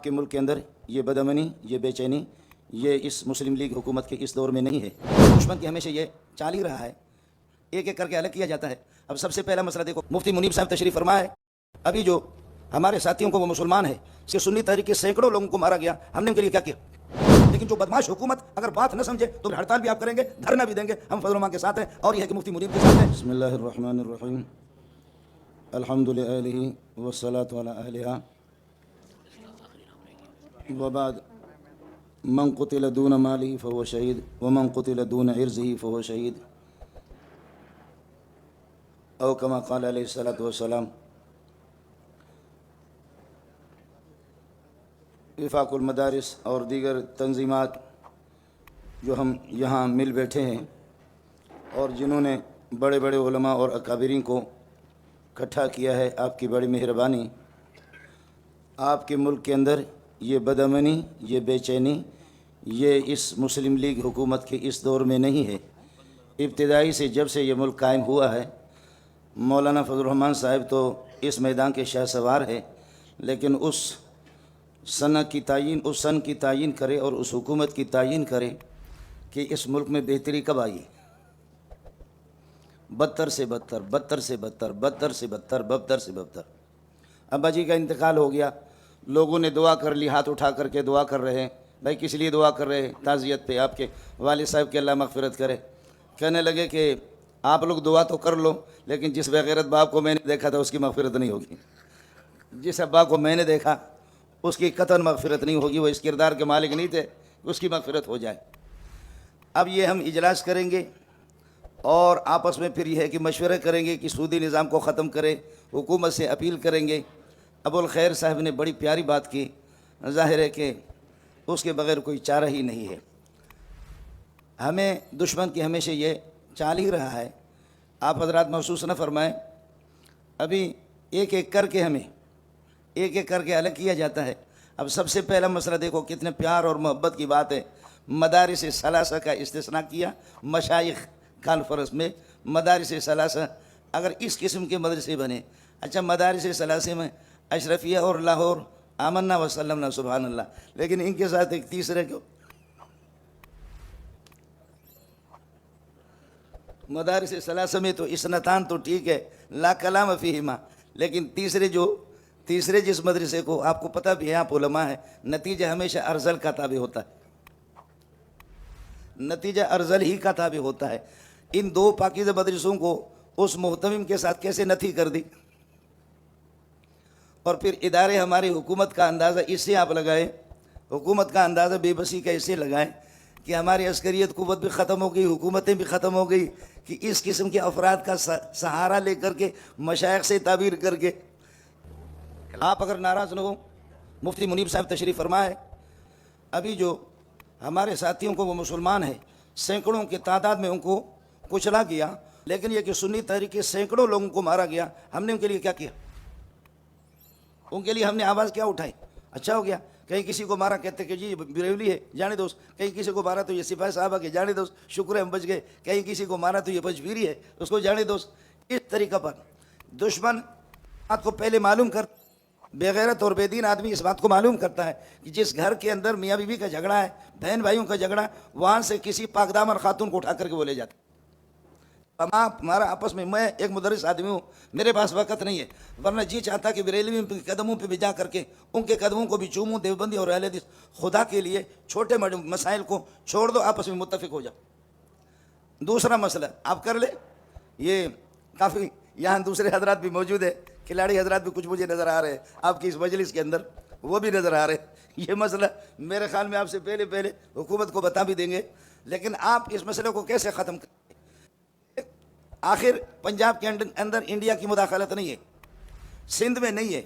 کے ملک کے اندر یہ بدامنی، یہ بے چینی، یہ اس مسلم لیگ حکومت کے اس دور میں نہیں ہے۔ دشمن کی ہمیشہ یہ چال ہی رہا ہے، ایک ایک کر کے الگ کیا جاتا ہے۔ اب سب سے پہلا مسئلہ دیکھو، مفتی منیب صاحب تشریف فرما ہے، ابھی جو ہمارے ساتھیوں کو وہ مسلمان ہے، اس کے سنی تحریک کے سینکڑوں لوگوں کو مارا گیا، ہم نے ان کے لیے کیا کیا؟ لیکن جو بدماش حکومت اگر بات نہ سمجھے تو ہڑتال بھی آپ کریں گے، دھرنا بھی دیں گے، ہم فضل الرحمان کے ساتھ ہیں اور یہ ہے کہ مفتی منیب کے ساتھ ہیں۔ بسم اللہ الرحمن الرحیم، الحمد للہ والصلاۃ علی اہلہا وبعد، من قتل دون ماله فهو شہید ومن قتل دون عرضه فهو شہید، او کما قال علیہ الصلاۃ والسلام۔ وفاق المدارس اور دیگر تنظیمات جو ہم یہاں مل بیٹھے ہیں اور جنہوں نے بڑے بڑے علماء اور اکابرین کو اکٹھا کیا ہے، آپ کی بڑی مہربانی۔ آپ کے ملک کے اندر یہ بدامنی، یہ بے چینی، یہ اس مسلم لیگ حکومت کے اس دور میں نہیں ہے۔ ابتدائی سے جب سے یہ ملک قائم ہوا ہے، مولانا فضل الرحمان صاحب تو اس میدان کے شاہ سوار ہے، لیکن اس سن کی تعین کرے اور اس حکومت کی تعین کرے کہ اس ملک میں بہتری کب آئی۔ بدتر سے بدتر، بدتر سے بدتر، بدتر سے بدتر، بدتر سے بدتر۔ ابا جی کا انتقال ہو گیا، لوگوں نے دعا کر لی، ہاتھ اٹھا کر کے دعا کر رہے ہیں۔ بھائی کس لیے دعا کر رہے ہیں؟ تعزیت پہ، آپ کے والد صاحب کے اللہ مغفرت کرے۔ کہنے لگے کہ آپ لوگ دعا تو کر لو، لیکن جس بغیرت باپ کو میں نے دیکھا تھا اس کی مغفرت نہیں ہوگی، جس ابا کو میں نے دیکھا اس کی قطعاً مغفرت نہیں ہوگی، وہ اس کردار کے مالک نہیں تھے، اس کی مغفرت ہو جائے۔ اب یہ ہم اجلاس کریں گے اور آپس میں پھر یہ ہے کہ مشورے کریں گے کہ سودی نظام کو ختم کرے، حکومت سے اپیل کریں گے۔ ابو الخیر صاحب نے بڑی پیاری بات کی، ظاہر ہے کہ اس کے بغیر کوئی چارہ ہی نہیں ہے۔ ہمیں دشمن کی ہمیشہ یہ چال ہی رہا ہے، آپ حضرات محسوس نہ فرمائیں، ابھی ایک ایک کر کے ہمیں ایک ایک کر کے الگ کیا جاتا ہے۔ اب سب سے پہلا مسئلہ دیکھو، کتنے پیار اور محبت کی بات ہے، مدارس ثلاثہ کا استثناء کیا مشائخ کانفرنس میں۔ مدارس ثلاثہ اگر اس قسم کے مدرسے بنے، اچھا مدارس ثلاثہ میں اشرفیہ اور لاہور آمنا وسلمنا سبحان اللہ، لیکن ان کے ساتھ ایک تیسرے کو مدارس ثلاثہ میں تو اسنتان تو ٹھیک ہے، لا کلام فیہما، لیکن تیسرے جس مدرسے کو آپ کو پتہ بھی ہے، آپ علماء ہے، نتیجہ ہمیشہ ارذل کا تابع ہوتا ہے، نتیجہ ارذل ہی کا تابع ہوتا ہے۔ ان دو پاکیزہ مدرسوں کو اس محتمم کے ساتھ کیسے نتھی کر دی، اور پھر ادارے ہماری حکومت کا اندازہ اس سے آپ لگائیں، حکومت کا اندازہ بے بسی کا اس سے لگائیں کہ ہماری عسکریت قوت بھی ختم ہو گئی، حکومتیں بھی ختم ہو گئی، کہ اس قسم کے افراد کا سہارا لے کر کے مشائخ سے تعبیر کر کے آپ اگر ناراض نہ ہو، مفتی منیب صاحب تشریف فرما ہے، ابھی جو ہمارے ساتھیوں کو وہ مسلمان ہیں، سینکڑوں کی تعداد میں ان کو کچلا گیا، لیکن یہ کہ سنی تحریک کے سینکڑوں لوگوں کو مارا گیا، ہم نے ان کے لیے کیا کیا؟ ان کے لیے ہم نے آواز کیا اٹھائی؟ اچھا ہو گیا، کہیں کسی کو مارا کہتے کہ جی بریولی ہے جانے دوست، کہیں کسی کو مارا تو یہ سپاہی صاحبہ کے جانے دوست، شکر ہے ہم بچ گئے، کہیں کسی کو مارا تو یہ پنجبیری ہے اس کو جانے دوست۔ اس طریقہ پر دشمن بات کو پہلے معلوم کر، بے غیرت اور بے دین آدمی اس بات کو معلوم کرتا ہے کہ جس گھر کے اندر میاں بیوی کا جھگڑا ہے، بہن بھائیوں کا جھگڑا، وہاں سے کسی پاک دامن خاتون کو اٹھا کر کے وہ لے جاتا۔ ہمارا آپس میں ایک مدرس آدمی ہوں، میرے پاس وقت نہیں ہے، ورنہ جی چاہتا کہ بریلوی کے قدموں پہ بھی جا کر کے ان کے قدموں کو بھی چوموں، دیوبندی اور اہل حدیث، خدا کے لیے چھوٹے مسائل کو چھوڑ دو، آپس میں متفق ہو جاؤ۔ دوسرا مسئلہ آپ کر لیں، یہ کافی یہاں دوسرے حضرات بھی موجود ہیں، کھلاڑی حضرات بھی کچھ مجھے نظر آ رہے ہیں آپ کی اس مجلس کے اندر، وہ بھی نظر آ رہے ہیں۔ یہ مسئلہ میرے خیال میں آپ سے پہلے حکومت کو بتا بھی دیں گے، لیکن آپ اس مسئلے کو کیسے ختم کریں؟ آخر پنجاب کے اندر انڈیا کی مداخلت نہیں ہے، سندھ میں نہیں ہے،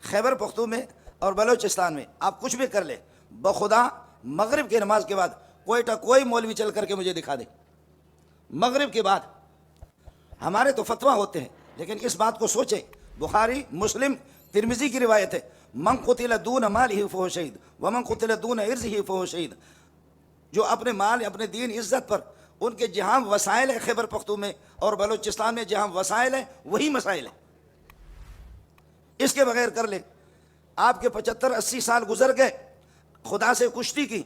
خیبر پختون میں اور بلوچستان میں آپ کچھ بھی کر لیں، بخدا مغرب کی نماز کے بعد کوئٹہ کوئی مولوی چل کر کے مجھے دکھا دے، مغرب کے بعد ہمارے تو فتویٰ ہوتے ہیں، لیکن اس بات کو سوچیں، بخاری مسلم ترمذی کی روایت ہے، من قتل دون مالہ فہو شہید ومن قتل دون عرضہ فہو شہید، جو اپنے مال اپنے دین عزت پر ان کے جہاں وسائل ہے، خیبر پختون میں اور بلوچستان میں جہاں وسائل ہے وہی مسائل ہے، اس کے بغیر کر لے۔ آپ کے 75-80 سال گزر گئے، خدا سے کشتی کی،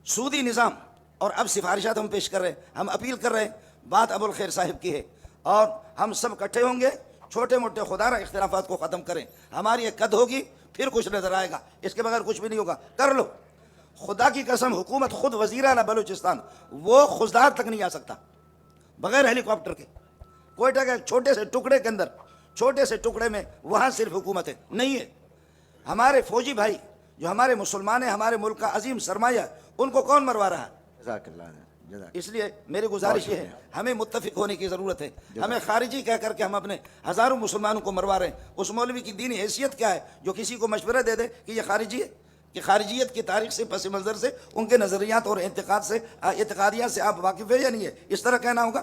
سودی نظام، اور اب سفارشات ہم پیش کر رہے ہیں، ہم اپیل کر رہے ہیں، بات ابو الخیر صاحب کی ہے، اور ہم سب اکٹھے ہوں گے، چھوٹے موٹے خدا را اختلافات کو ختم کریں. ہماری ایک قد ہوگی، پھر کچھ نظر آئے گا، اس کے بغیر کچھ بھی نہیں ہوگا. کر لو، خدا کی قسم، حکومت خود وزیر اعلیٰ بلوچستان وہ خوزدار تک نہیں آ سکتا بغیر ہیلی کاپٹر کے. کوئٹہ کے چھوٹے سے ٹکڑے کے اندر، چھوٹے سے ٹکڑے میں وہاں صرف حکومت ہے، نہیں ہے. ہمارے فوجی بھائی جو ہمارے مسلمان ہیں، ہمارے ملک کا عظیم سرمایہ، ان کو کون مروا رہا ہے؟ جزاک اللہ. اس لیے میری گزارش یہ ہے، ہمیں متفق ہونے کی ضرورت ہے. ہمیں خارجی کہہ کر کے ہم اپنے ہزاروں مسلمانوں کو مروا رہے ہیں. اس مولوی کی دینی حیثیت کیا ہے جو کسی کو مشورہ دے دے کہ یہ خارجی ہے؟ کہ خارجیت کی تاریخ سے، پس منظر سے، ان کے نظریات اور اعتقادیات سے آپ واقف ہے یا نہیں ہے؟ اس طرح کہنا ہوگا.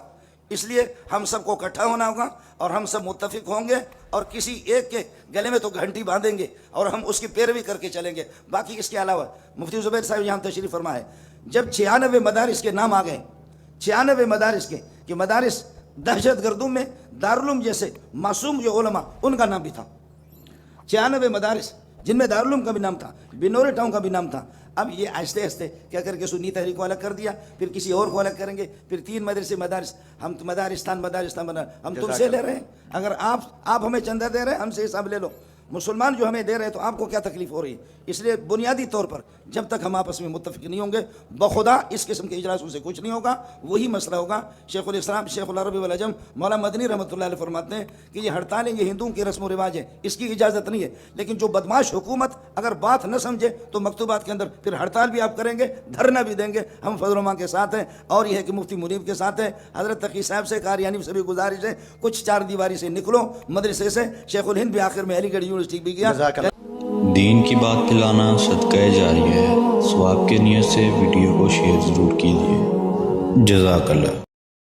اس لیے ہم سب کو اکٹھا ہونا ہوگا، اور ہم سب متفق ہوں گے، اور کسی ایک کے گلے میں تو گھنٹی باندھیں گے، اور ہم اس کی پیروی کر کے چلیں گے. باقی اس کے علاوہ مفتی زبیر صاحب یہاں تشریف فرما ہے، جب 96 مدارس کے نام آ گئے، 96 مدارس کے، کہ مدارس دہشت گردوں میں دارالعلوم جیسے معصوم جو علماء، ان کا نام بھی تھا. 96 مدارس جن میں دارالعلوم کا بھی نام تھا، بنور ٹاؤن کا بھی نام تھا. اب یہ آہستہ آہستہ کیا کر کے سنی تحریک کو الگ کر دیا، پھر کسی اور کو الگ کریں گے، پھر 3 مدرسے مدارس، ہم مدارستان ہم تم سے لے رہے ہیں. اگر آپ ہمیں چندہ دے رہے ہیں، ہم سے حساب لے لو. مسلمان جو ہمیں دے رہے ہیں تو آپ کو کیا تکلیف ہو رہی ہے؟ اس لیے بنیادی طور پر جب تک ہم آپس میں متفق نہیں ہوں گے، بخدا اس قسم کے اجلاسوں سے کچھ نہیں ہوگا. وہی مسئلہ ہوگا. شیخ الاسلام شیخ العرب والعجم مولانا مدنی رحمۃ اللہ علیہ فرماتے ہیں کہ یہ ہڑتالیں یہ ہندوؤں کی رسم و رواج ہے، اس کی اجازت نہیں ہے. لیکن جو بدماش حکومت اگر بات نہ سمجھے تو مکتوبات کے اندر پھر ہڑتال بھی آپ کریں گے، دھرنا بھی دیں گے. ہم فضل الرحمان کے ساتھ ہیں، اور یہ ہے کہ مفتی منیب کے ساتھ ہیں. حضرت تقی صاحب سے قاریانی سے بھی گزارش ہے، کچھ 4 دیواری سے نکلو مدرسے سے. شیخ الہند بھی آخر میں علی گڑھ یونیورسٹی بھی گیا. دین کی بات پھیلانا صدقہ جاریہ ہے. ثواب کے نیت سے ویڈیو کو شیئر ضرور کیجیے. جزاک اللہ.